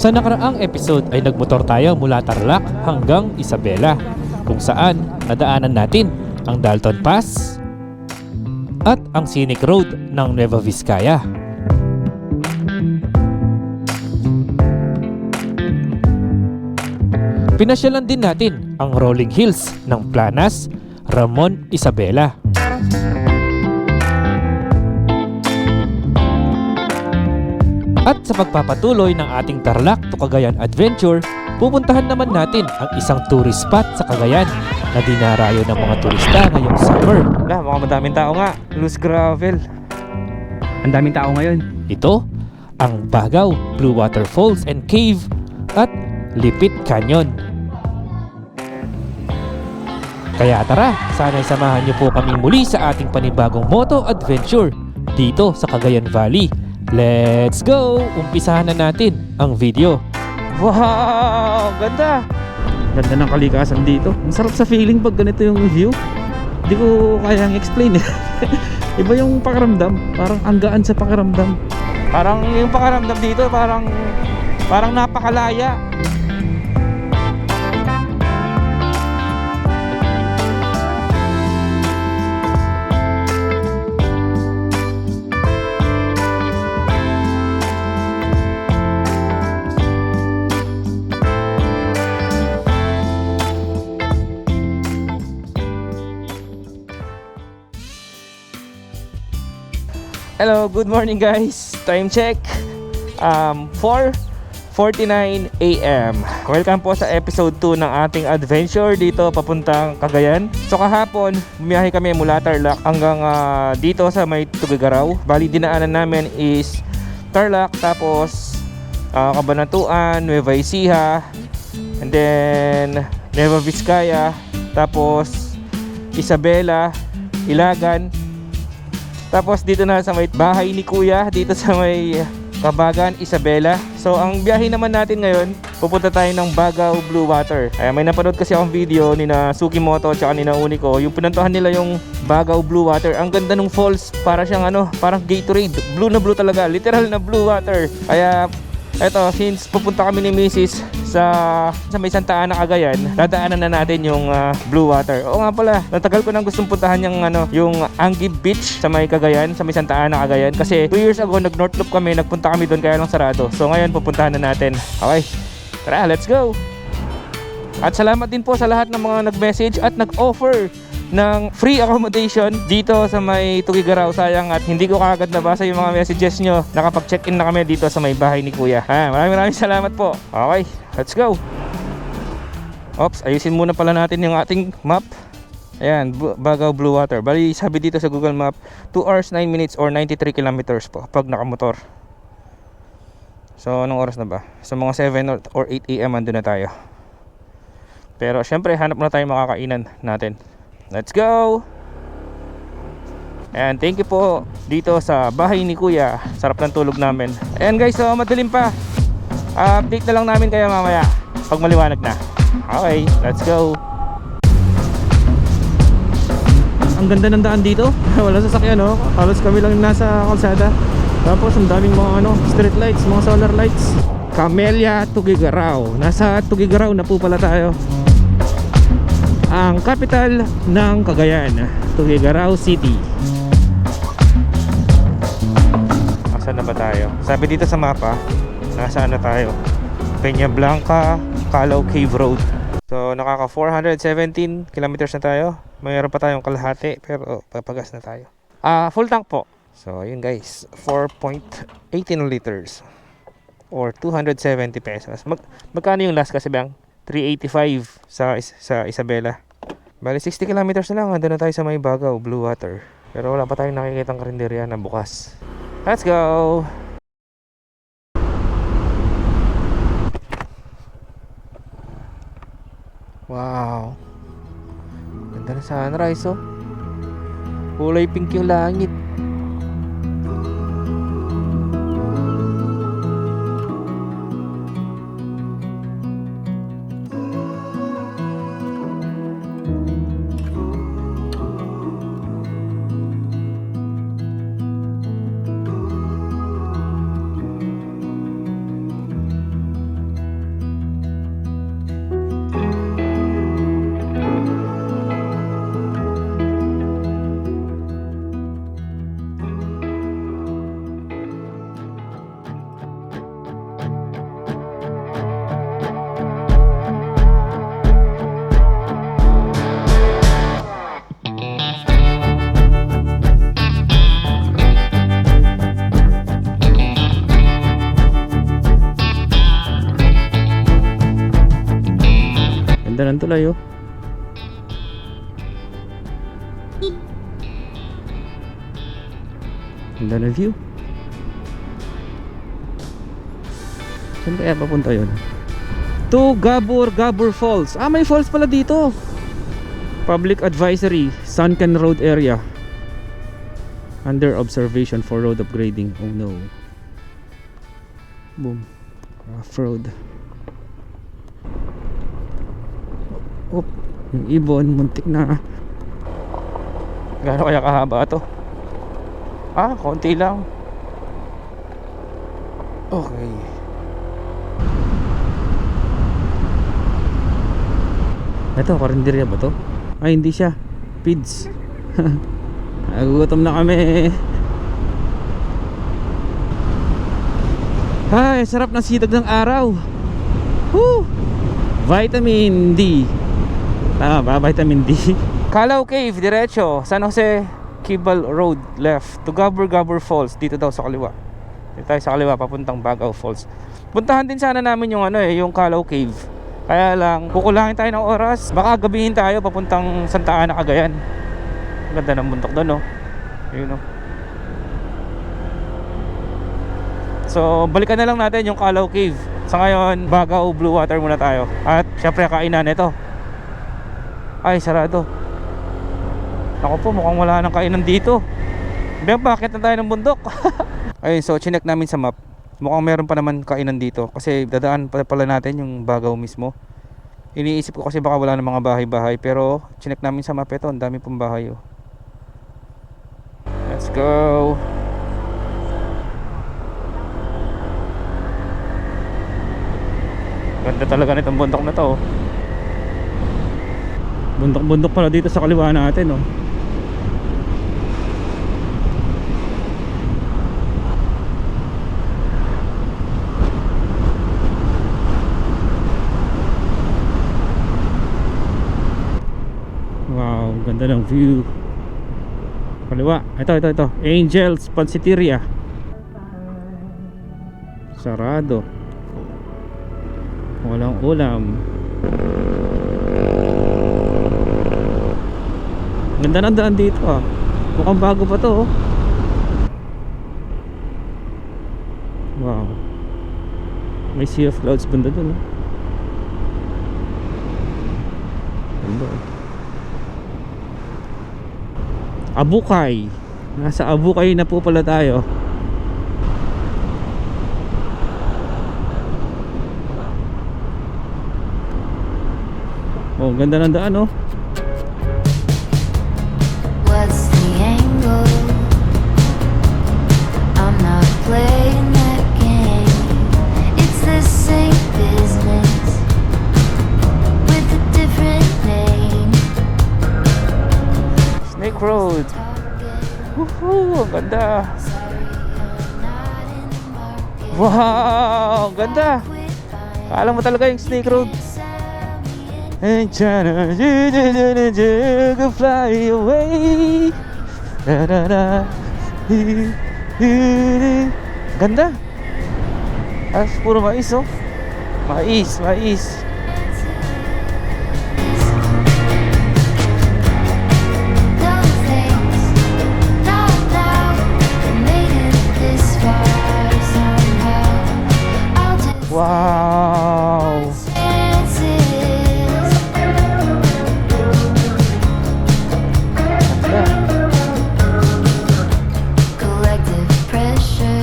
Sa nakaraang episode ay nagmotor tayo mula Tarlac hanggang Isabela, kung saan nadaanan natin ang Dalton Pass at ang scenic road ng Nueva Vizcaya. Pinasyalan din natin ang rolling hills ng Planas, Ramon, Isabela. At sa pagpapatuloy ng ating Tarlac to Cagayan adventure, pupuntahan naman natin ang isang tourist spot sa Cagayan na dinarayo ng mga turista ngayong summer. Mukhang madaming tao nga. Loose gravel. Ang daming tao ngayon. Ito ang Bagaw Blue Water Falls and Cave at Lipit Canyon. Kaya tara, sana'y samahan niyo po kami muli sa ating panibagong moto adventure dito sa Cagayan Valley. Let's go! Umpisahan na natin ang video. Wow! Ganda! Ganda ng kalikasan dito. Ang sarap sa feeling pag ganito yung view. Hindi ko kayang explain eh. Iba yung pakiramdam. Parang ang gaan sa pakiramdam. Parang yung pakiramdam dito parang napakalaya. Hello, good morning guys. Time check 4:49 AM. Welcome po sa episode 2 ng ating adventure dito papuntang Cagayan. So kahapon, bumiyahe kami mula Tarlac hanggang dito sa may Tuguegarao. Bali dinaanan namin is Tarlac, tapos Cabanatuan, Nueva Ecija, and then Nueva Vizcaya, tapos Isabela, Ilagan. Tapos dito na sa may bahay ni Kuya, dito sa may Kabagan, Isabela. So ang biyahe naman natin ngayon, pupunta tayo ng Bagaw Blue Water. May napanood kasi akong video ni na Sukimoto at saka ni na Unico. Yung pinuntahan nila yung Bagaw Blue Water. Ang ganda ng falls, para siyang parang Gatorade. Blue na blue talaga, literal na blue water. Kaya eto, since pupunta kami ni Mrs. sa may Santa Ana, Cagayan, dadaanan na natin yung Blue Water. Oo nga pala, natagal ko nang gustong puntahan yung Anguib Beach sa may Cagayan, sa may Santa Ana, Cagayan. Kasi 2 years ago, nag-North Loop kami, nagpunta kami doon kaya lang sarado. So ngayon, pupuntahan na natin. Okay, tara, let's go! At salamat din po sa lahat ng mga nag-message at nag-offer ng free accommodation dito sa may Tuguegarao. Sayang at hindi ko kaagad nabasa yung mga messages nyo. Nakapag-check-in na kami dito sa may bahay ni Kuya. Maraming salamat po. Okay, let's go. Oops, ayusin muna pala natin yung ating map. Ayan, Bagaw Blue Water. Bali, sabi dito sa Google Map, 2 hours, 9 minutes or 93 kilometers po pag nakamotor. So, anong oras na ba? Sa mga 7 or 8 AM andun na tayo. Pero syempre, hanap na tayo makakainan natin. Let's go! And thank you po dito sa bahay ni Kuya. Sarap ng tulog namin. Ayan guys, so madilim pa. Update na lang namin kayo mamaya pag maliwanag na. Okay, let's go. Ang ganda ng daan dito. Wala sasakyan, no? Halos kami lang nasa kalsada. Tapos ang daming mga street lights, mga solar lights. Camellia, Tuguegarao. Nasa Tuguegarao na po pala tayo. Ang capital ng Cagayan, Tuguegarao City. Nasaan na ba tayo? Sabi dito sa mapa, nasaan na tayo? Peña Blanca, Calao Cave Road. So nakaka 417 kilometers na tayo. Mayroon pa tayong kalahati, pero papagas na tayo. Full tank po. So yun guys, 4.18 liters or 270 pesos. Magkano yung last kasi bang? 385 sa Isabela. Bali 60 kilometers na lang, andun na tayo sa may Bagaw Blue Water. Pero wala pa tayong nakikitang karinderya na bukas. Let's go! Wow, ganda na sunrise, oh. Kulay pink yung langit. Ganda ng tulay oh. Ganda ng view. Saan kaya papunta yun? To Gabor Falls. Ah, may falls pala dito. Public advisory, Sunken Road area. Under observation for road upgrading. Oh no. Boom. Rough road. Oh, yung ibon, muntik na. Gaano kaya kahaba to? Ah, konti lang. Okay. Ito, karinderya ba to? Ay, hindi siya. Pids. Nagugutom na kami. Ay, sarap ng sitag ng araw. Woo! Vitamin D. Tama ba? Vitamin D. Calao Cave, diretso. San Jose, Kibal Road, left. To Gabor Falls. Dito daw sa kaliwa. Dito tayo sa kaliwa, papuntang Bagao Falls. Puntahan din sana namin yung yung Calao Cave. Kaya lang, kukulangin tayo ng oras. Baka gabihin tayo papuntang Santa Ana, Cagayan. Ganda ng bundok doon, no? Yun, no? So, balikan na lang natin yung Calao Cave. Sa ngayon, Bagao Blue Water muna tayo. At syempre, kainan ito. Ay, sarado. Ako po, mukhang wala nang kainan dito. Diyan, bakit na tayo ng bundok? Ayun, so, chinek namin sa map. Mukhang meron pa naman kainan dito. Kasi dadaan pala natin yung Bagao mismo. Iniisip ko kasi baka wala ng mga bahay-bahay. Pero, chinek namin sa map ito. Ang dami pong bahay, oh. Let's go. Ganda talaga nitong bundok na to, oh. Bundok-bundok pala dito sa kaliwa natin, oh. Wow, ganda ng view. Kaliwa, ito Angels Pansiteria. Sarado. Walang ulam. Ganda ng daan dito, ah. Mukhang bago pa to, oh. Wow. May sea of clouds banda dun, oh. Ganda, oh. Abukay. Nasa Abukay na po pala tayo. Oh, ganda ng daan, oh. What's the angle? I'm not playing that game. It's the same business with a different name. Snake Road. Woohoo, ganda. Wow, ganda. Kala mo talaga yung Snake Road. And tryna fly away. Ganda. As puro mais, oh. Mais. Those things, no doubt, made it this far somehow. I'll just Wow. collective pressure.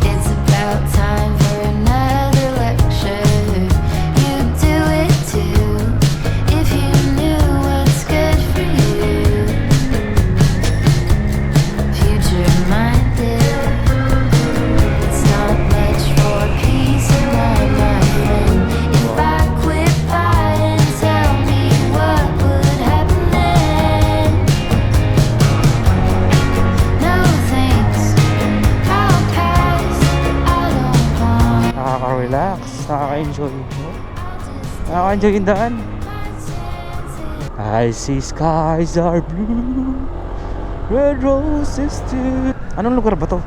It's about time for another lecture. You do it too, if you knew what's good for you. Future minded, it's not much for peace of mind, my friend. If I quit fighting, tell me what would happen then. No thanks, I'll pass. I don't want. Nakaka-relax, nakaka-enjoy. Nakaka-enjoy yung daan. I see skies are blue, red roses too. Anong lugar ba to?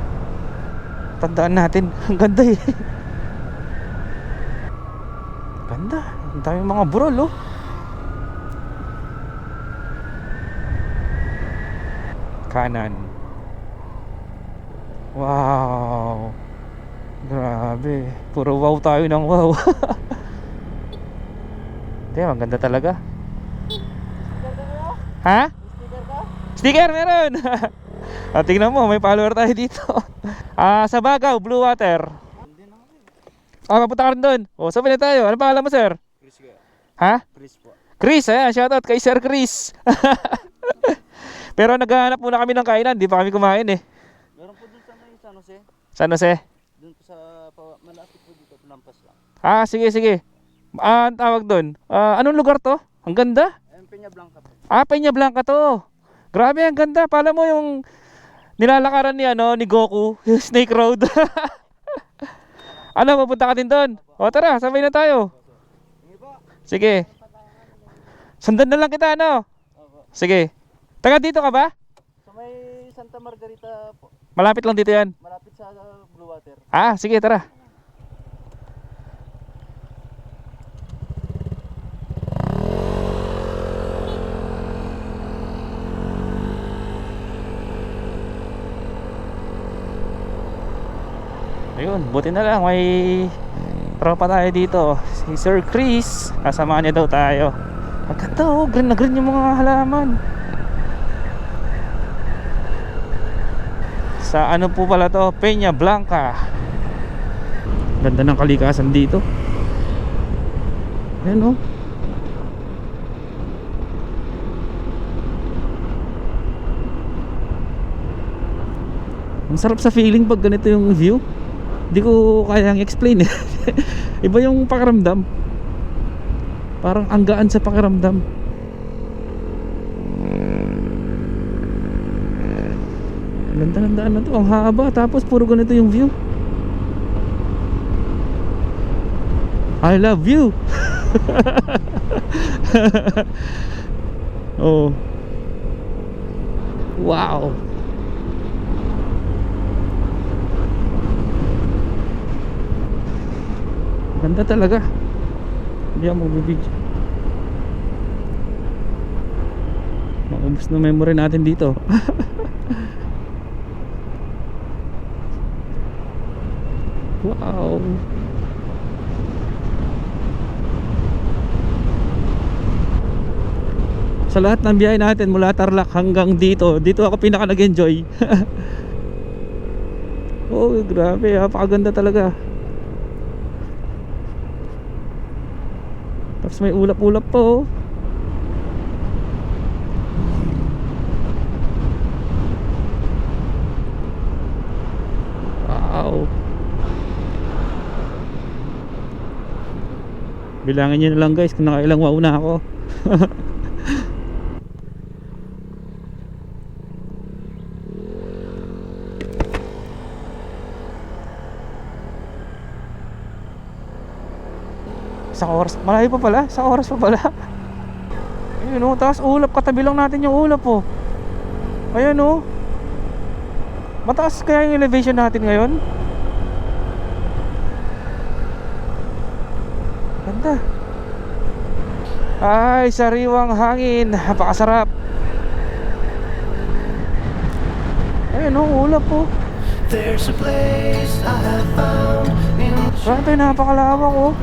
Tandaan natin. Ang ganda, eh. Ganda. Ang daming mga burol, oh. Kanan. Wow. Grabe. Puro wow tayo ng wow. Damn, ang ganda talaga. Ha? Sticker meron. Tingnan mo, may follower tayo dito. Sa Bagao, Blue Water. Papunta ka rin doon. Sabi na tayo. Ano pangalan mo, sir? Chris ka. Ha? Chris po. Chris, ayan, shoutout kay Sir Chris. Pero naghahanap muna kami ng kainan, di pa kami kumain eh. Meron po dun sa may San Jose. San Jose? Dun po sa malapit po dito, lampas lang. Sige, sige. Ang tawag doon. Anong lugar to? Ang ganda. Ayun, Peña Blanca po. Peña Blanca to. Grabe, ang ganda. Pala mo yung nilalakaran ni ni Goku, yung Snake Road. Pupunta ka din doon? Tara, sabay na tayo. Sige. Sundan na lang kita, Sige. Taga dito ka ba? Sa may Santa Margarita po. Malapit lang dito yan. Malapit sa Blue Water. Sige, tara. Ayun, buti na lang may tropa tayo dito. Si Sir Chris, kasama niya daw tayo. Maganda, green na green yung mga halaman. Sa ano po pala to? Peña Blanca. Ganda ng kalikasan dito. Ayan, Ang sarap sa feeling pag ganito yung view. Hindi ko kayang explain eh. Iba yung pakiramdam. Parang ang gaan sa pakiramdam. Ganda ng daan na to. Ang haba. Tapos puro ganito yung view. I love you. Oh. Wow. Ganda talaga. Hindi ako magbibidyo. Maubos na memory natin dito. Wow. Sa lahat ng biyahe natin mula Tarlac hanggang dito ako pinaka nag-enjoy. Oh, grabe, napakaganda talaga. Tapos may ulap-ulap po. Wow. Bilangin nyo na lang guys kung nakailang wow na ako. Isang oras, malayo pa pala, isang oras pa pala. Ayun tapos ulap, katabi lang natin yung ulap Ayun mataas kaya yung elevation natin ngayon. Ganda. Ay, sariwang hangin, napakasarap. Ayun ulap There's a place I have found in Grabe, napakalawak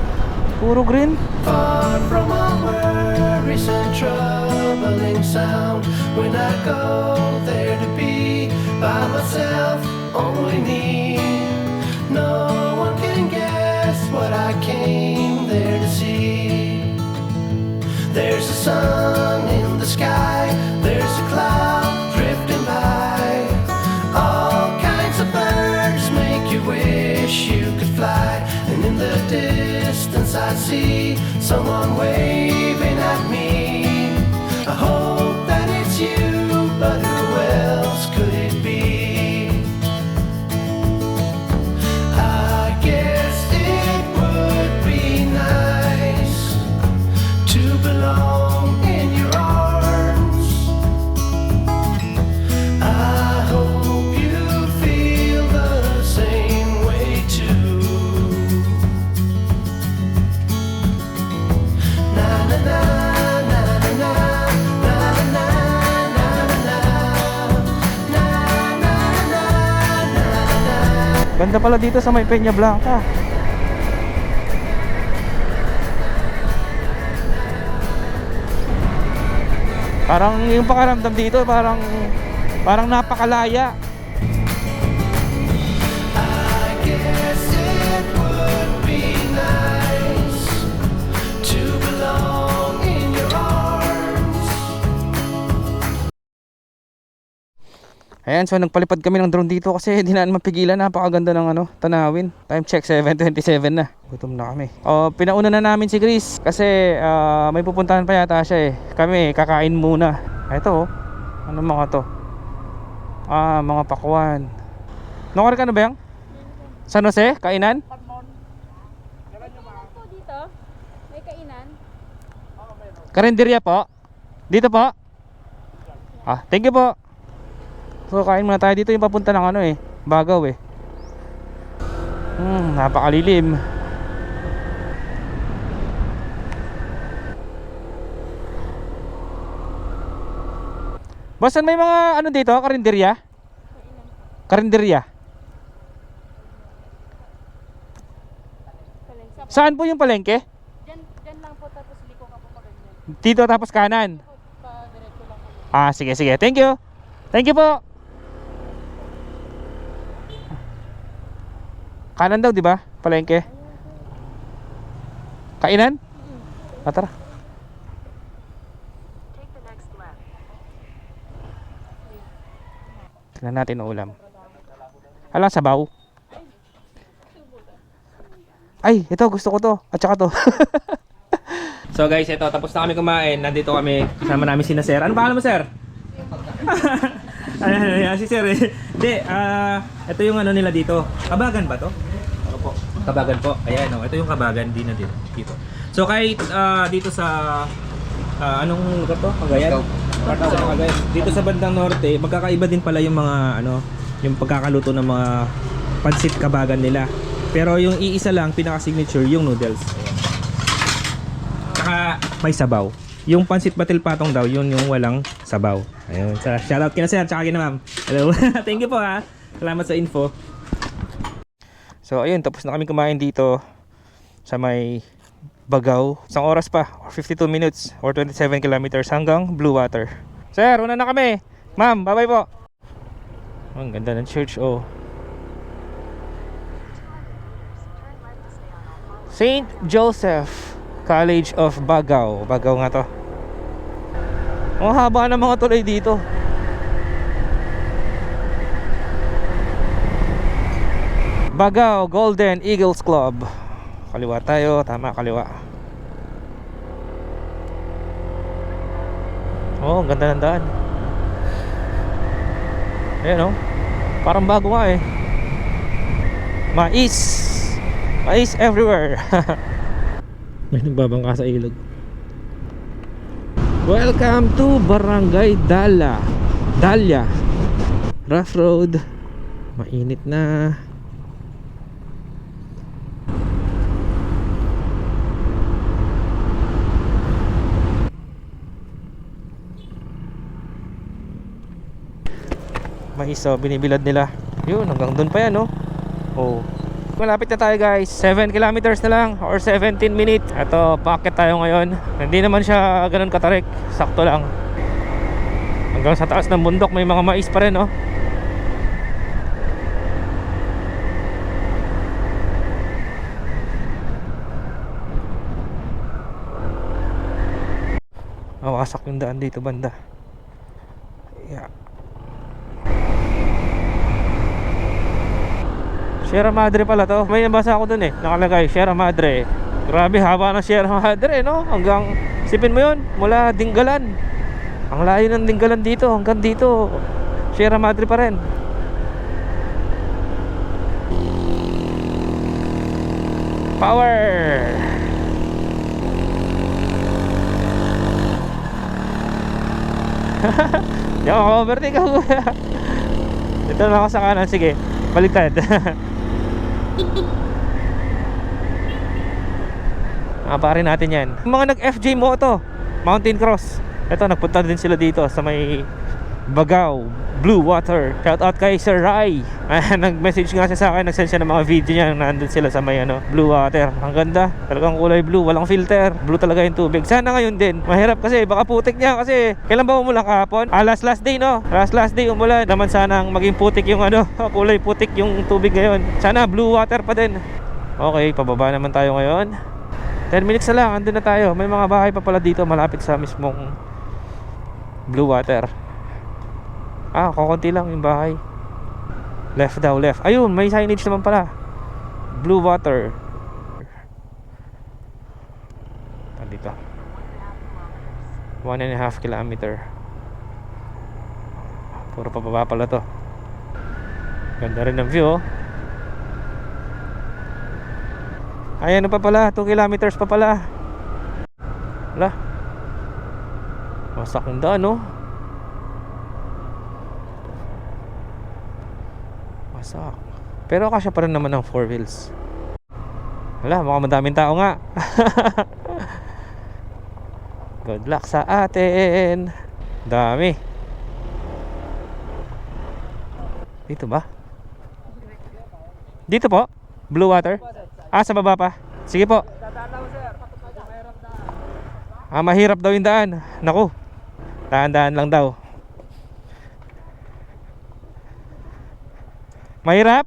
puro green. far from all worries and troubling sound. When I go there to be by myself, only me. No one can guess what I came there to see. There's a sun in the sky, there's a cloud drifting by. All kinds of birds make you wish you could fly. And in the distance I see someone waving at me. I hope that it's you, but who else could it be? I guess it would be nice to belong in your arms. I hope you feel the same way too. Ganda pala dito sa may Peña Blanca. Parang yung pakaramdam dito, parang napakalaya. I guess it would be nice to belong in your arms. Ayan, so nagpalipad kami ng drone dito kasi di na mapigilan. Napakaganda ng tanawin. Time check 7:27 na. Gutom na kami. Pinauna na namin si Chris kasi may pupuntahan pa yata siya eh. Kami kakain muna. Ito ano mga to? Mga pakwan. Nakor ka na ba yan? San Jose? Kainan? Po dito? May kainan? Karinderya po? Dito po? Thank you po. So kain muna tayo dito, yung papunta ng Bagaw eh. Napakalilim. Bosan may mga dito, karinderya? Karinderya. Saan po yung palengke? Diyan lang po tapos liko ka po pa ganyan. Dito tapos kanan. Pa diretso lang po. Sige sige. Thank you. Thank you po. Kanan daw, di ba? Palengke. Kainan? Tara. Tignan natin ang ulam. Alang sabaw. Ay, ito gusto ko to. At saka to. So guys, ito tapos na kami kumain. Nandito kami kasama namin si Sir. Ano pangalan mo, Sir? Ayan, si Sir eh. Hindi, ito yung nila dito. Kabagan ba to? Ano po? Kabagan po. Ayan, ito yung Kabagan din na dito. So kahit dito sa anong lugar to? Cagayan? Sa Cagayan. Dito sa bandang norte, magkakaiba din pala yung mga yung pagkakaluto ng mga pansit Kabagan nila. Pero yung iisa lang pinaka-signature yung noodles. Ayan. Tsaka may sabaw. Yung pansit batil patong daw, yun yung walang sabaw. Ayun. So, shoutout kina Sir, tsaka kina Ma'am. Hello. Thank you po ha. Salamat sa info. So ayun, tapos na kami kumain dito sa may Bagaw. Isang oras pa, or 52 minutes, or 27 kilometers hanggang Blue Water. Sir, una na kami. Ma'am, bye-bye po. Ang ganda ng church, oh. St. Joseph College of Bagaw. Bagaw nga to. Ang haba ng mga tulay dito. Bagaw Golden Eagles Club. Kaliwa tayo, tama, kaliwa. Oh, ang ganda ng daan. Ayan, parang bago nga eh. Mais everywhere. May nagbabangka sa ilog. Welcome to Barangay Dalia. Rough road. Mainit na. Mais, binibilad nila. Yun, hanggang doon pa yan, Oh. Malapit na tayo guys, 7 kilometers na lang or 17 minutes. Ito, paakyat tayo ngayon. Hindi naman siya ganun katarik, sakto lang. Hanggang sa taas ng bundok may mga mais pa rin, wasak yung daan dito banda. Yeah. Sierra Madre pala to. May nabasa ako dun nakalagay Sierra Madre. Grabe haba ng Sierra Madre, hanggang sipin mo yun, mula Dingalan. Ang layo ng Dingalan dito, hanggang dito Sierra Madre pa rin. Power. Di ako overtake ako. Dito na ako sa kanan, sige, baliktad. Parin natin yan. Mga nag-FJ Moto Mountain Cross, ito nagpunta din sila dito sa may Bagaw Blue Water. Shout out kay Sir Rai. Nag-message nga siya sa akin, nag-send siya ng mga video niya, nandun sila sa may Blue Water. Ang ganda, talagang kulay blue, walang filter. Blue talaga yung tubig. Sana ngayon din. Mahirap kasi baka putik niya kasi kailan ba umulan kahapon? Last day no. Last day umulan. Naman sanang maging putik yung kulay putik yung tubig ngayon. Sana blue water pa din. Okay, pababa naman tayo ngayon. 10 minutes na lang, andun na tayo. May mga bahay pa pala dito malapit sa mismong Blue Water. Kukunti lang yung bahay. Left daw, left. Ayun, may signage naman pala. Blue Water. Dito 1.5 kilometer. Puro pababa pala to. Ganda rin ng view. Ay, ano pa pala, 2 kilometers pa pala. Wala. Wasak ng daan, no? Wasak. Pero kasya pa rin naman ng 4 wheels. Wala, mukhang madaming tao nga. Good luck sa atin. Dami. Dito ba? Dito po? Blue Water? Sa baba pa. Sige po. Mahirap daw yung daan. Naku. Daan-daan lang daw. Mahirap?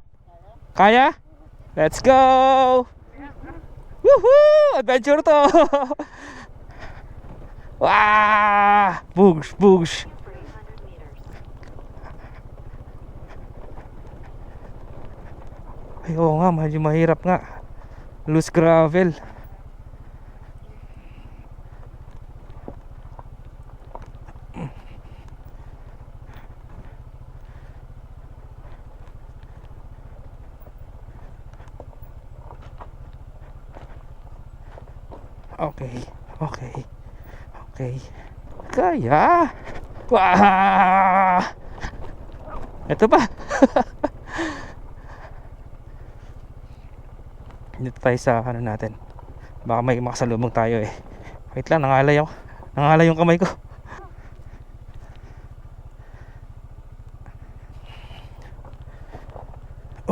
Kaya? Let's go! Woohoo! Adventure to! Wah! Bugs, bugs. Ay, oo nga, medyo mahirap nga. Loose gravel. Okay. Kaya. Wah! Ito pa. Dito tayo sa natin. Baka may makasalubong tayo eh. Wait lang, nangalay yung kamay ko.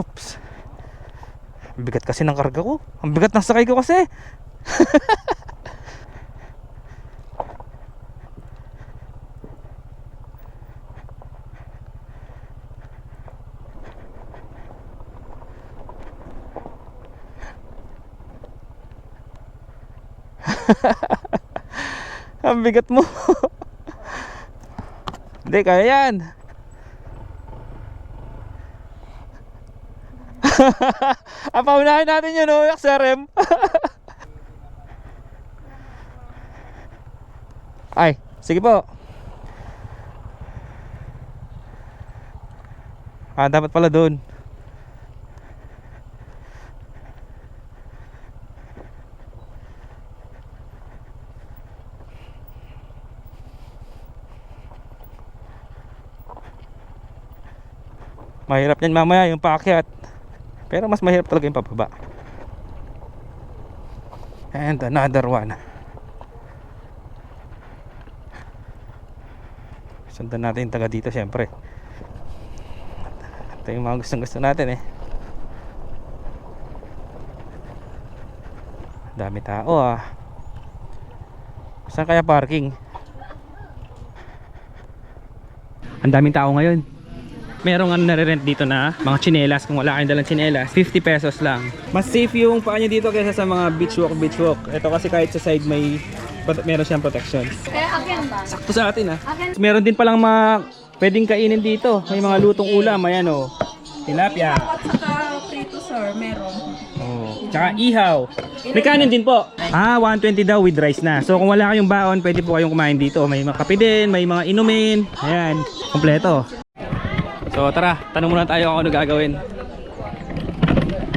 Oops. Ang bigat kasi ng karga ko. Ang bigat ng sakay ko kasi. Ang bigat mo. Hindi, kaya yan. Paunahin natin yun, XRM. Ay, sige po. Dapat pala doon. Mahirap yan mamaya yung paakyat. Pero mas mahirap talaga yung pababa. And another one. Sundan natin yung taga dito syempre. Ito yung mga gusto natin eh. Dami tao Saan kaya parking? Ang daming tao ngayon. Merong nare-rent dito na mga tsinelas. Kung wala kayong dalang tsinelas, 50 pesos lang. Mas safe yung paa nyo dito kaysa sa mga beach walk. Ito kasi kahit sa side meron siyang protection. Sakto sa atin Meron din palang mga pwedeng kainin dito. May mga lutong ulam. Ayan tilapia. At saka prito sir, meron. Tsaka ihaw. May kanin din po. 120 daw with rice na. So kung wala kayong baon, pwede po kayong kumain dito. May mga kape din, may mga inumin. Ayan, kompleto. So tara, tanong muna tayo kung ano gagawin.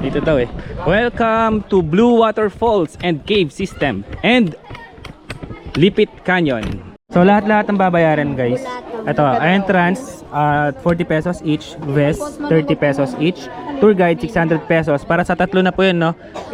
Dito daw Welcome to Blue Water Falls and Cave System and Lipit Canyon. So lahat ng babayaran guys. Ito, entrance 40 pesos each, vest 30 pesos each, tour guide 600 pesos. Para sa tatlo na po yun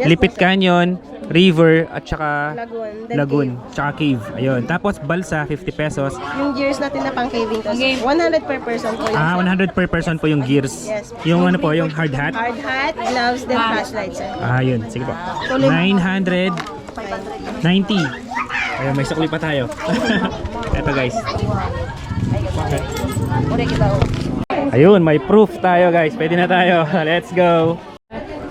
Lipit Canyon, river at saka Lagoon. then lagoon, cave. tsaka cave. Ayun. Tapos balsa 50 pesos. Yung gears natin na pang caving to. 100 per person po yun. 100 per person po yung gears. Yes. Yung ano po, yung hard hat. Hard hat, gloves, then flashlight, sir. Yun. Sige po. 990. Ayun, may sukli pa tayo. Eto guys. Ayun, may proof tayo guys. Pwede na tayo. Let's go.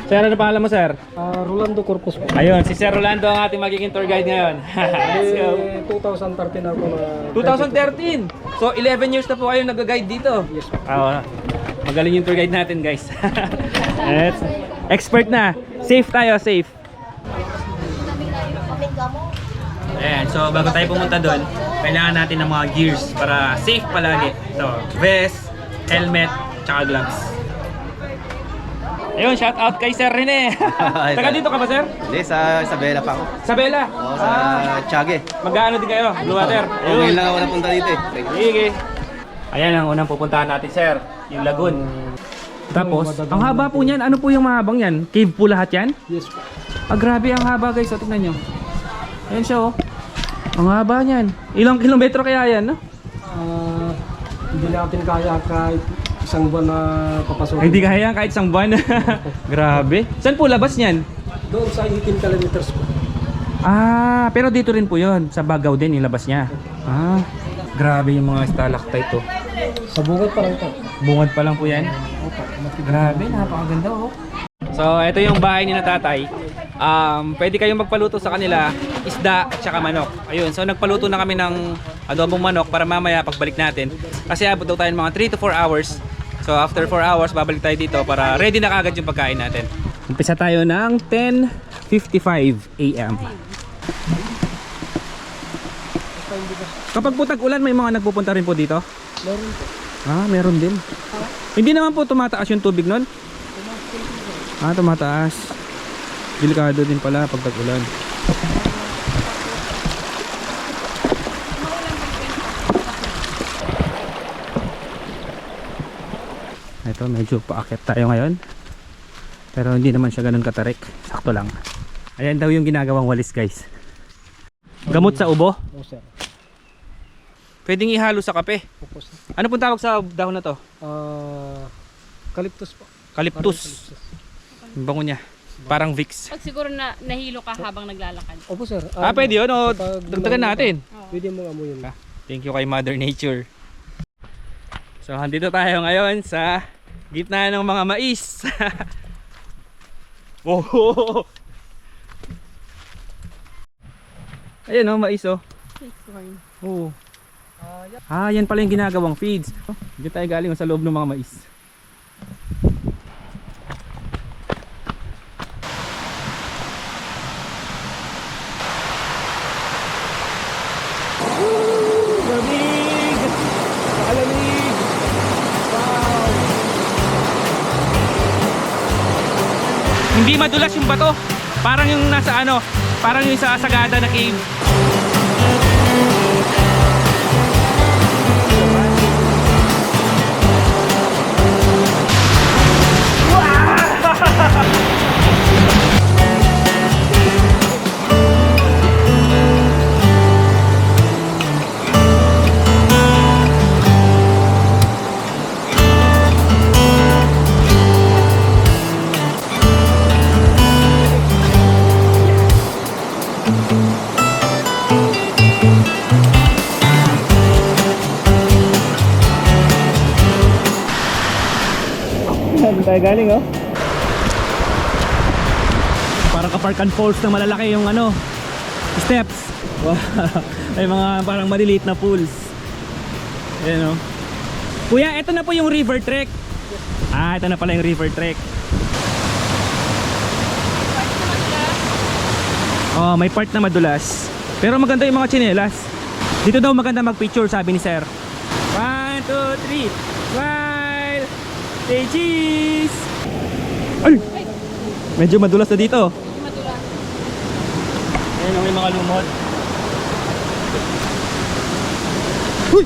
Sir, ano pangalan mo, sir? Rolando Corpus po. Ayun, si Sir Rolando ang ating magiging tour guide ngayon. Let's go. 2013 ako na 2013! So, 11 years na po kayo nag-guide dito? Yes. Magaling yung tour guide natin, guys. Let's, expert na. Safe tayo, safe. Ayan, so bago tayo pumunta doon, kailangan natin ng mga gears para safe palagi. So, vest, helmet, tsaka gloves. Ayun, shout out kay Sir Rene. Taga dito ka ba, sir? Hindi, sa Isabela pa ako. Isabela. Oo, sa Tiague. Mag-ano din kayo? Blue water. Ngayon lang ako napunta dito eh. Sige. Ayan ang unang pupuntahan natin, sir. Yung lagoon. Tapos, ang haba po niyan. Ano po yung mahabang yan? Cave po lahat yan? Yes po. Grabe ang haba, guys. O, tingnan nyo. Ayan siya, oh. Ang haba niyan. Ilang kilometro kaya yan, no? Hindi natin kaya kahit isang buwan na papasok. Hindi kaya kahit isang buwan. Grabe. Saan po labas niyan? Doon sa 18 kilometers po. Pero dito rin po yon. Sa Bagaw din yung labas niya. Grabe yung mga stalactite to. Sa bungad pa lang ito. Bungad pa lang po yan. Grabe, napakaganda, oh. So, ito yung bahay ni na tatay. Pwede kayong magpaluto sa kanila, isda at saka manok. Ayun, so nagpaluto na kami ng adobong manok para mamaya pagbalik natin. Kasi abot daw tayo ng mga 3 to 4 hours. So after 4 hours, babalik tayo dito para ready na kagad yung pagkain natin. Umpisa tayo ng 10:55 AM. Kapag po tag-ulan, may mga nagpupunta rin po dito? Meron po. Meron din. Hindi naman po tumataas yung tubig nun? Tumataas. Delikado din pala pag tag-ulan. Ito, medyo paakyat tayo ngayon. Pero hindi naman siya ganun katarik. Sakto lang. Ayan daw yung ginagawang walis, guys. Gamot sa ubo? Oo, sir. Pwedeng ihalo sa kape. Opo, sir. Ano pong tawag sa dahon na to? Calyptus po. Calyptus. Ang bango niya. Parang Vicks. Pag siguro na nahilo ka habang naglalakad. Opo, sir. Pwede yun. O, kapag dagdagan natin. Pwede mo amuyin. Thank you kay Mother Nature. So, andito tayo ngayon sa gitna ng mga mais. Oh! Ayan, oh, mais, oh. Oh. Yan pala yung ginagawang feeds. Dito tayo galing sa loob ng mga mais. Lamig! Nakalamig! Wow! Hindi madulas yung bato. Parang yung nasa ano, parang yung sa sagada na cave. Saan tayo galing, oh? Parang ka-park and falls na malalaki yung ano, steps. Wow. May mga parang maliliit na pools. Ayan, oh. Kuya, ito na po yung river trek. Ito na pala yung river trek. May part na madulas. Pero maganda yung mga tsinelas. Dito daw maganda mag-picture, sabi ni sir. 1, 2, 3. Smile! Say cheese! Ay! Medyo madulas na dito. Madulas. Ayan, may mga lumot. Uy!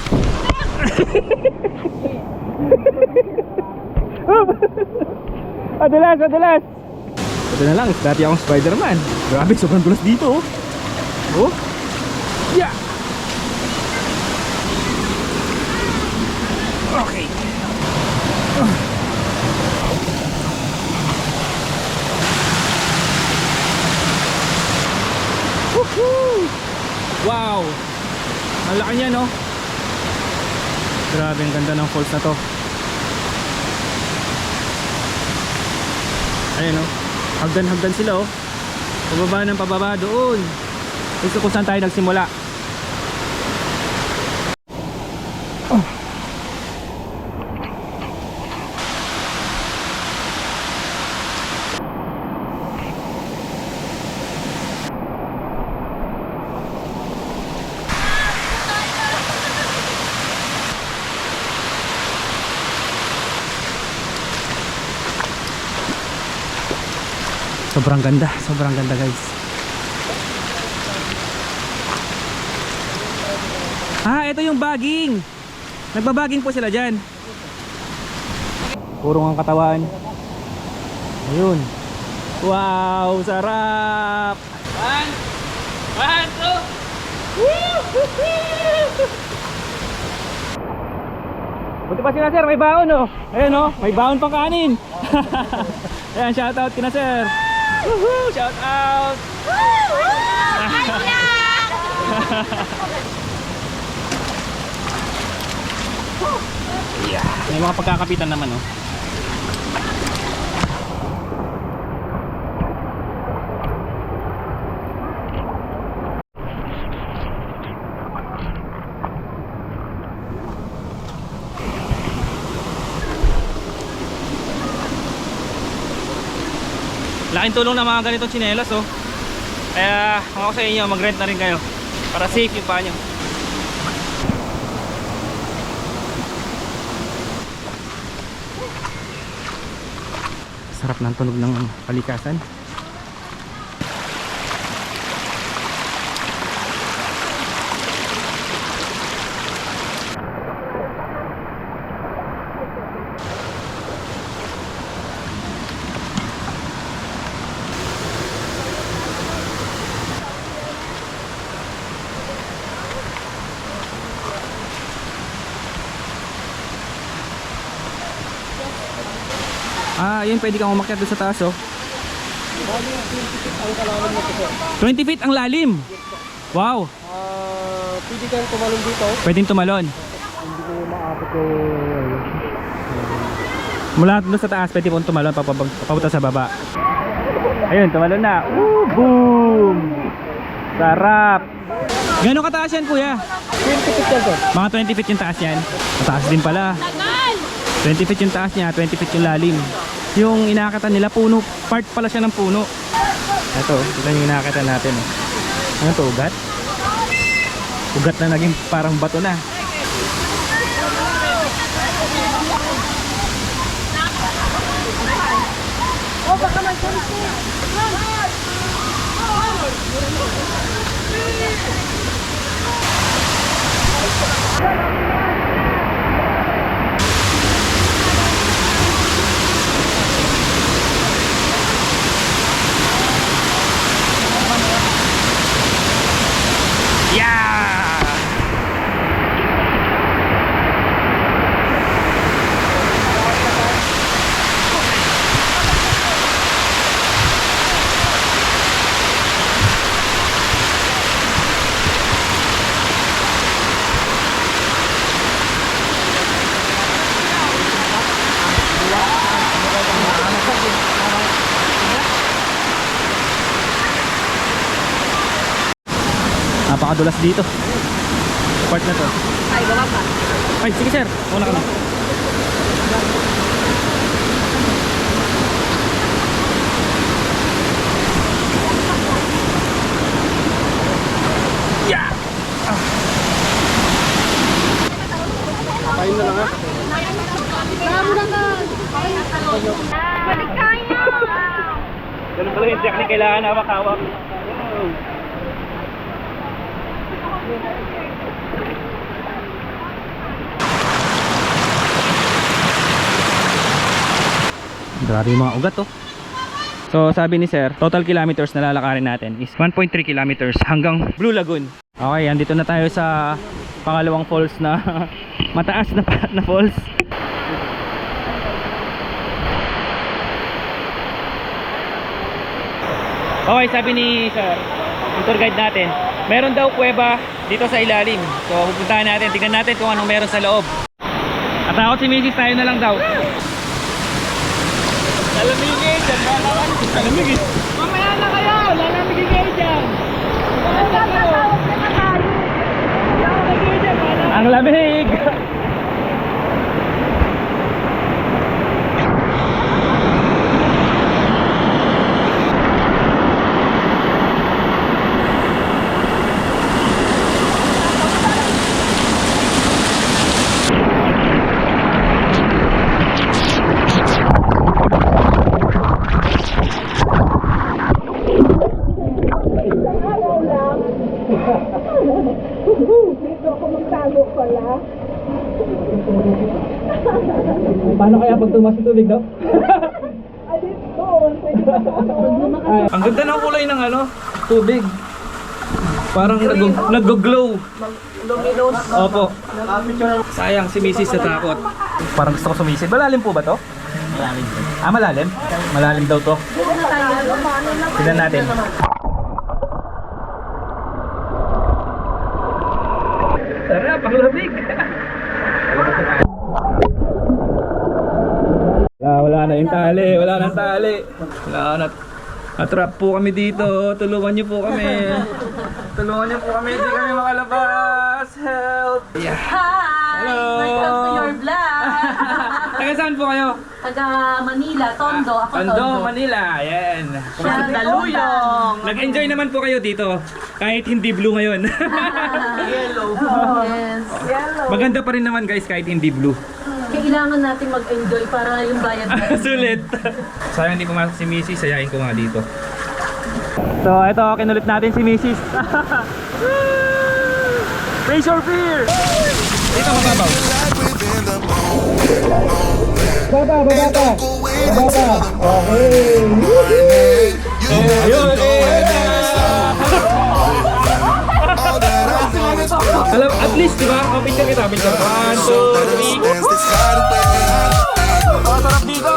Adulas, adulas! Ito na lang, dati akong Spider-Man. Grabe, sobrang dulas dito oh. Oh. Yeah. Okay. Woohoo! Wow! Ang laki niya no? Grabe, ang ganda ng falls na to. Ayan o, hagdan-hagdan sila oh. Pababa ng pababa doon. Ito kung saan tayo nagsimula. Sobrang ganda guys. Ah, ito yung bagging. Nagbabaging po sila dyan. Purong ang katawan. Ayun. Wow, sarap. One, two. Buti pa sila sir, may baon oh. Ayun oh, may baon pang kanin. Ayan, shout out kina sir. Woohoo! Shout out! Yeah, may mga pagkakapitan naman oh. Laking tulong na mga ganitong tsinelas oh. Kaya ako sa inyo, mag-rent na rin kayo para safe yung paa nyo. Sarap ng tunog ng kalikasan. Ah, yun, pwede kang umakyat doon sa taas oh. 20 feet ang lalim. Wow. Pwede kang tumalon dito. Pwedeng tumalon. Hindi ko maabot ko. Mula doon sa taas, pwede pong tumalon papunta sa baba. Ayun, tumalon na. Boom! Sarap! Gano'ng kataas yan kuya? 20 feet yan to. Mga 20 feet yung taas yan. Mataas din pala. 20 feet yung taas niya, 20 feet yung lalim. Yung inakatan nila, puno. Part pala siya ng puno. Ito, ito yung inakatan natin. Ano to, ugat? Ugat na naging parang bato na. Oh, baka mag-sunset. Napakadulas dito. Part na to. Ay, baka pa. Ay, sige sir. Una ka na. Yeah! Kain na lang ha. Balik tayo! Ganun pala yung technique, kailangan hawak-hawak. Grabe yung mga ugat oh. So sabi ni sir, total kilometers na lalakarin natin is 1.3 kilometers hanggang Blue Lagoon. Okay, andito na tayo sa pangalawang falls na mataas na falls. Okay, sabi ni sir, yung tour guide natin, meron daw kuweba dito sa ilalim. So pupuntahan natin, tingnan natin kung anong meron sa loob. At ako si Mrs. tayo na lang daw. Lalamigin, dyan ba naman? Lalamigin. Mamaya na kayo, lalamigin kayo dyan. Ang lamig. Paano kaya pag tumas yung tubig daw? Ang ganda ng kulay ng tubig. Parang nag-glow. Opo. Sayang si Mrs. natakot. Parang gusto ko sumisid. Malalim po ba to? Malalim. Malalim? Malalim daw to. Tignan natin. Sarap, ang lamig. Wala na yung tali, wala nang tali. Wala na. Atrap po kami dito. Tulungan niyo po kami. Tulungan niyo po kami, hindi kami makalabas. Help. Yeah. Hi! Hello. Welcome to your vlog. Taga saan po kayo? Taga Manila, Tondo. Ako Tondo, Manila. Yan. Siya, Daluyong. Nag-enjoy naman po kayo dito. Kahit hindi blue ngayon. Yellow. Yes. Yellow. Maganda pa rin naman guys kahit hindi blue. Kailangan natin mag-enjoy para yung bayad natin. Sulit. Sayang hindi pumasok si Mrs. Sayain ko nga dito. So ito, kinulit natin si Mrs. Raise your fear! Dito mababaw. Baba. Okay. Ayun. Alam, at least diba? Oh, picture kita. 1, 2, 3. Sarap dito!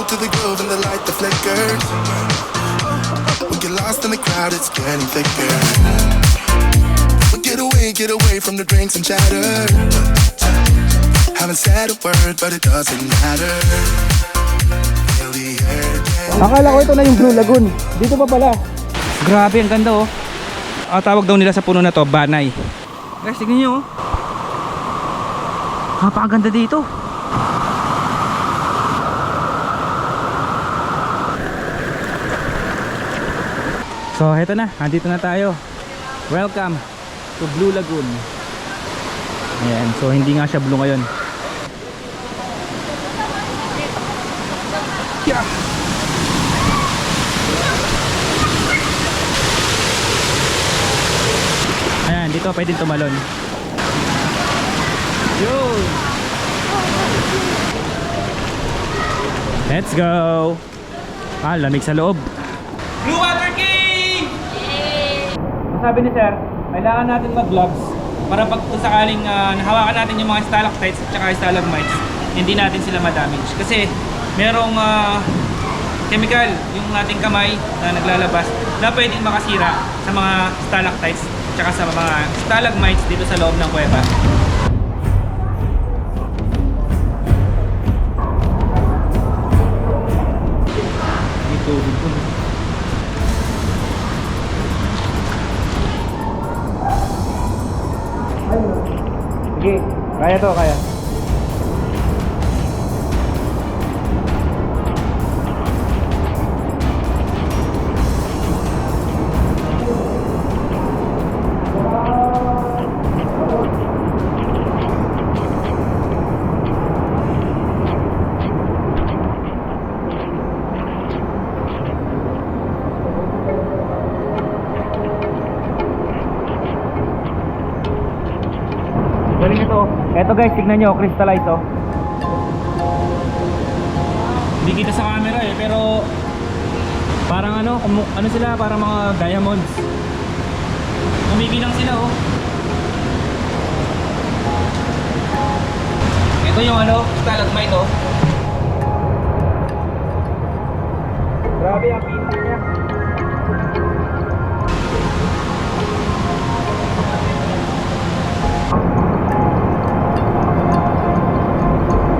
To the groove and the light that flickers. We get lost in the crowd, it's getting thicker. We get away from the drinks and chatter. Haven't said a word, but it doesn't matter. Feel the air. Akala ko ito na yung Blue Lagoon. Dito pa pala. Grabe, ang ganda oh. Tawag daw nila sa puno na to, Banay. Guys, tignan nyo oh. Napakaganda dito. So, heto na. Andito na tayo. Welcome to Blue Lagoon. Ayan. So, hindi nga siya blue ngayon. Yeah. Ayan. Dito pwedeng tumalon. Yo! Let's go! Lamig sa loob. Blue Water King! Sabi ni sir, kailangan natin mag-gloves para pag kung sakaling nahawakan natin yung mga stalactites at saka stalagmites, hindi natin sila ma-damage. Kasi merong chemical yung ating kamay na naglalabas na pwedeng makasira sa mga stalactites at saka sa mga stalagmites dito sa loob ng kuweba. Ito. Sige, kaya to, kaya. Galing ito. Eto guys, tignan nyo, crystallize oh. Hindi kita sa camera eh, pero parang ano sila, parang mga diamonds. Kumikinang sila oh. Ito yung stalagmite oh. Grabe ang pinto niya.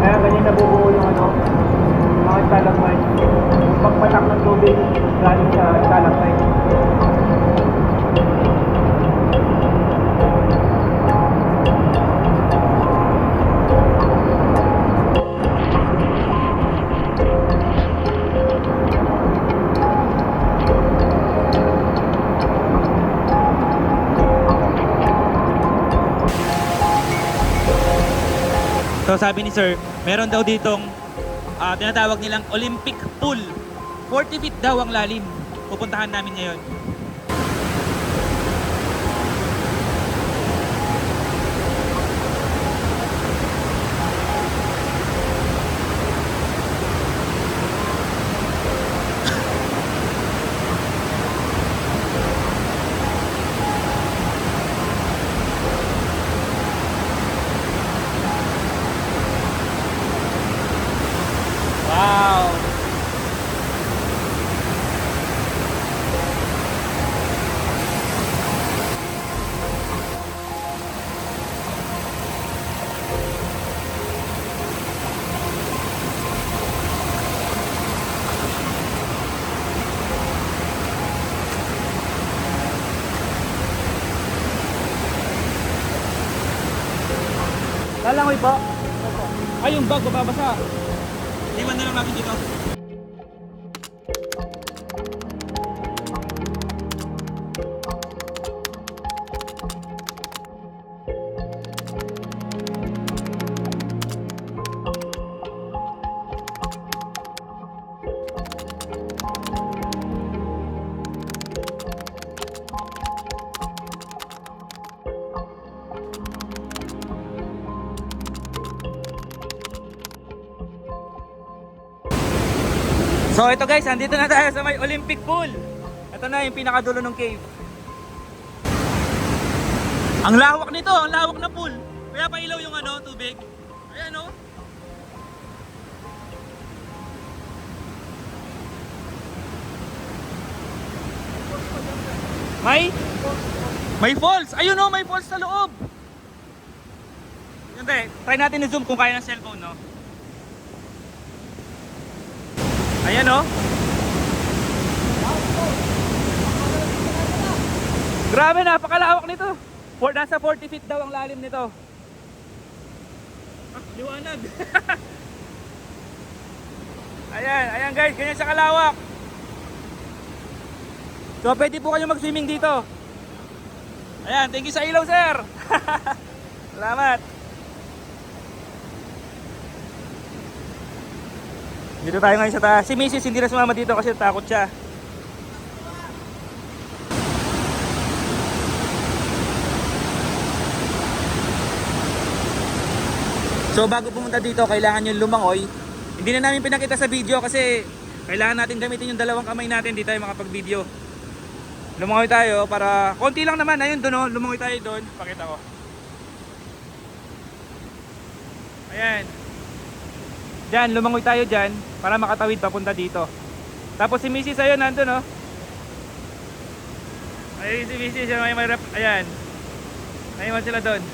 Kaya ganyan nabubuo yung mga stalagmite. Pagpatak ng tubig galing sa stalagmite. So sabi ni sir, meron daw ditong tinatawag nilang Olympic pool. 40 feet daw ang lalim. Pupuntahan namin ngayon. Wow! Lalangoy po? Ay, yung bag, babasa. Iwan na lang natin dito. So ito guys, andito na tayo sa may Olympic pool. Ito na yung pinakadulo ng cave. Ang lawak nito, ang lawak na pool. Kaya pa ilaw yung tubig. Ayan oh. May falls. Ayun oh, may falls sa loob. Yun try natin i-zoom kung kaya ng cellphone no. Ayan o. Grabe, napakalawak nito. Nasa 40 feet daw ang lalim nito. Liwanag. Ayan guys, ganyan siya kalawak. So pwede po kayo mag-swimming dito. Ayan, thank you sa ilaw sir. Salamat. Dito tayo ngayon sa taas. Si Mrs. hindi na sumama dito kasi takot siya. So bago pumunta dito, kailangan yung lumangoy. Hindi na namin pinakita sa video kasi kailangan natin gamitin yung dalawang kamay natin. Di tayo makapag-video. Lumangoy tayo para konti lang naman. Ayun doon, lumangoy tayo doon. Pakita ko. Ayan. Diyan, lumangoy tayo dyan para makatawid papunta dito. Tapos si Mrs. ayun, nandun oh. Ayun si Mrs. may rep. Ayan. Ayun sila doon.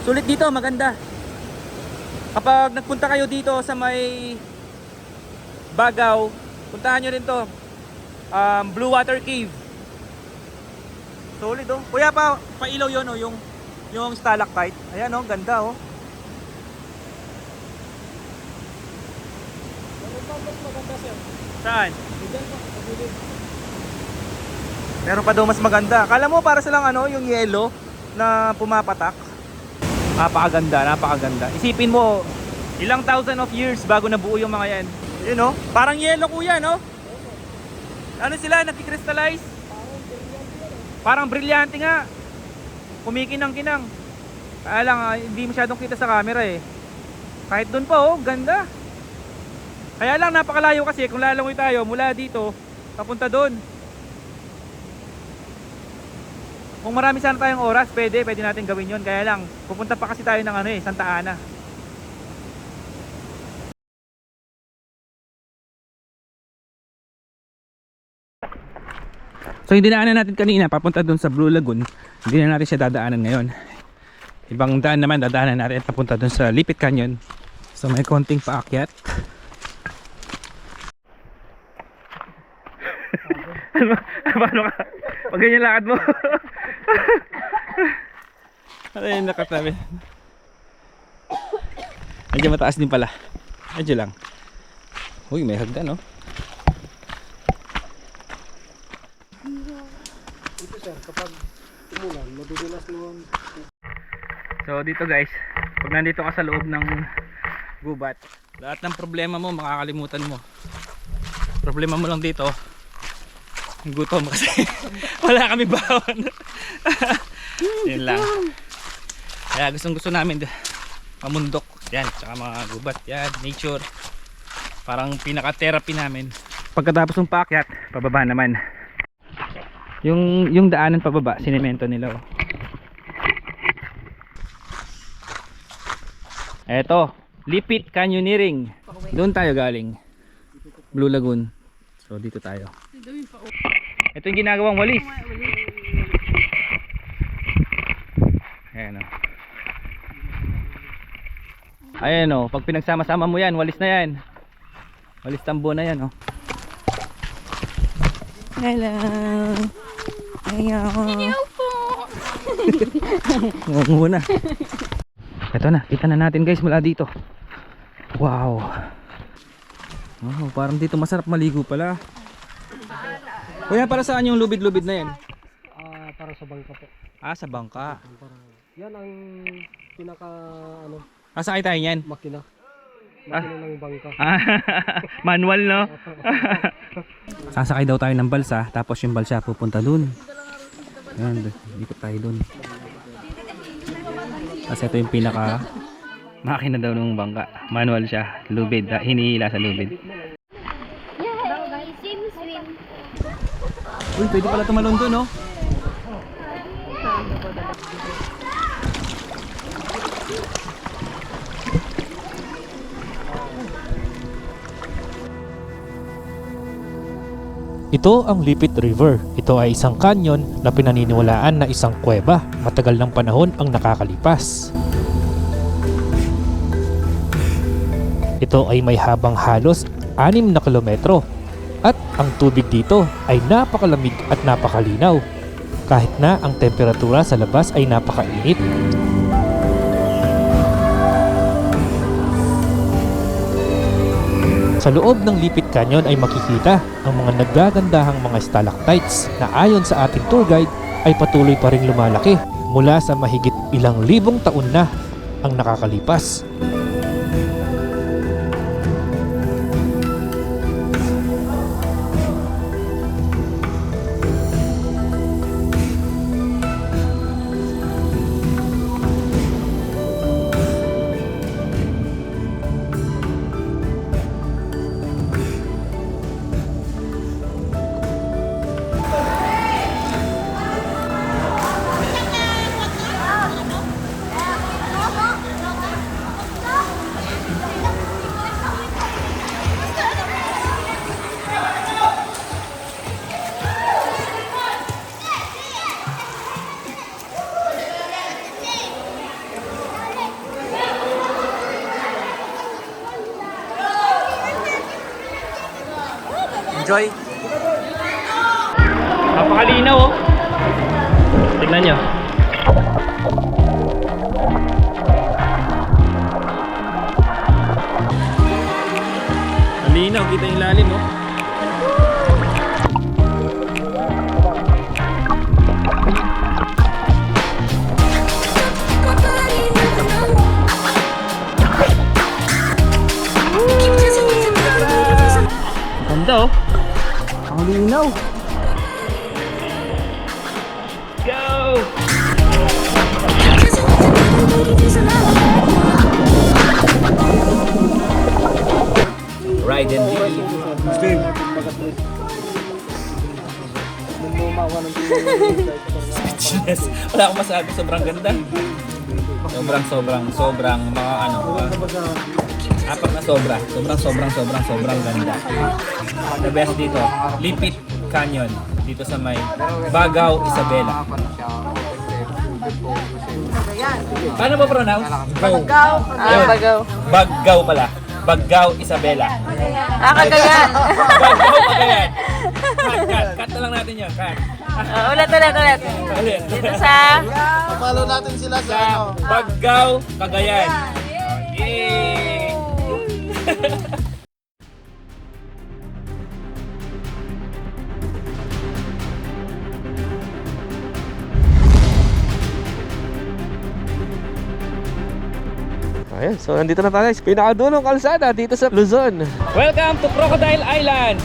Sulit dito, maganda. Kapag nagpunta kayo dito sa may Bagaw, puntahan nyo rin to. Blue Water Cave. Solid oh. Kuya pailaw yun oh, yung stalactite. Ayan oh, ganda oh. Saan? Meron pa daw mas maganda. Akala mo para silang yung yellow na pumapatak. Napakaganda. Isipin mo, ilang thousand of years bago nabuo yung mga yan. Yun no? Parang yellow kuya no? Ano sila, nagki-crystallize? Parang brilyante nga. kumikinang-kinang. Kaya lang hindi masyadong kita sa camera eh. Kahit doon pa oh, ganda. Kaya lang napakalayo kasi kung lalangoy tayo mula dito papunta doon. Kung marami sana tayong oras, pwede natin gawin yun. Kaya lang, pupunta pa kasi tayo ng Santa Ana. So yung dinaanan natin kanina papunta doon sa Blue Lagoon, hindi na natin siya dadaanan ngayon. Ibang daan naman dadaanan natin papunta doon sa Lipit Canyon. So may konting paakyat. Paano ka? Pag ganyan lakad mo. Ay, nakatabi. Medyo mataas din pala. Medyo lang. Uy, may hagdan, no? Ito sir, kapag umulan, madudulas naman. So dito guys, pag nandito ka sa loob ng gubat, lahat ng problema mo makakalimutan mo. Problema mo lang dito, gutom kasi wala kami baon. Yun lang. Kaya gusto namin mamundok yan, tsaka mga gubat yan, nature. Parang pinaka-therapy namin. Pagkatapos ng paakyat, pababa naman. Yung daanan pababa, sinemento nila oh. Eto, Lipit Canyoneering. Doon tayo galing. Blue Lagoon. So dito tayo. Ito yung ginagawang walis. Ayan o. Ayan o, pag pinagsama-sama mo yan, walis na yan. Walis tambo na yan o. Hello. Hello po. Muna. Ito na, kita na natin guys mula dito. Wow. Oh, parang dito masarap maligo pala. Kuya, para saan yung lubid-lubid na yan? Para sa bangka po. Ah, sa bangka. Yan ang pinaka ano, Sakay tayo yan. makina. Makina ng bangka. Manual no? Sasakay daw tayo ng balsa, tapos yung balsa pupunta dun. Ayan, dito tayo dun. Kasi ito yung pinaka makina daw ng bangka. Manual siya, lubid, hinihila sa lubid. Uy, pwede pala tumalon dun, no? Ito ang Lipit River. Ito ay isang canyon na pinaniniwalaan na isang kuweba. Matagal ng panahon ang nakakalipas. Ito ay may habang halos 6 na kilometro. At ang tubig dito ay napakalamig at napakalinaw. Kahit na ang temperatura sa labas ay napakainit. Sa loob ng Lipit Canyon ay makikita ang mga naggagandahang mga stalactites na ayon sa ating tour guide ay patuloy pa ring lumalaki mula sa mahigit ilang libong taon na ang nakakalipas. Enjoy! Napakalinaw oh! Tignan nyo. Malinaw, kita yung lalim oh. Ganda oh. Ang linaw. Go! Yes. Wala akong masabi. Sobrang ganda. Sobrang mga ano. Apat na sobra. Sobrang ganda. The best dito. Lipit Canyon. Dito sa may Bagaw, Isabela. Paano ba pronounce? Bagaw. Bagaw. Bagaw pala. Bagaw, Isabela. Cagayan. Bagaw, Cagayan. Cut na lang natin yun. Cut. Ulit. Ulit. Dito sa... Follow natin sila Sa Bagaw, Cagayan. Yay! Ayan, so nandito na tayo sa pinakadulong kalsada dito sa Luzon. Welcome to Crocodile Island!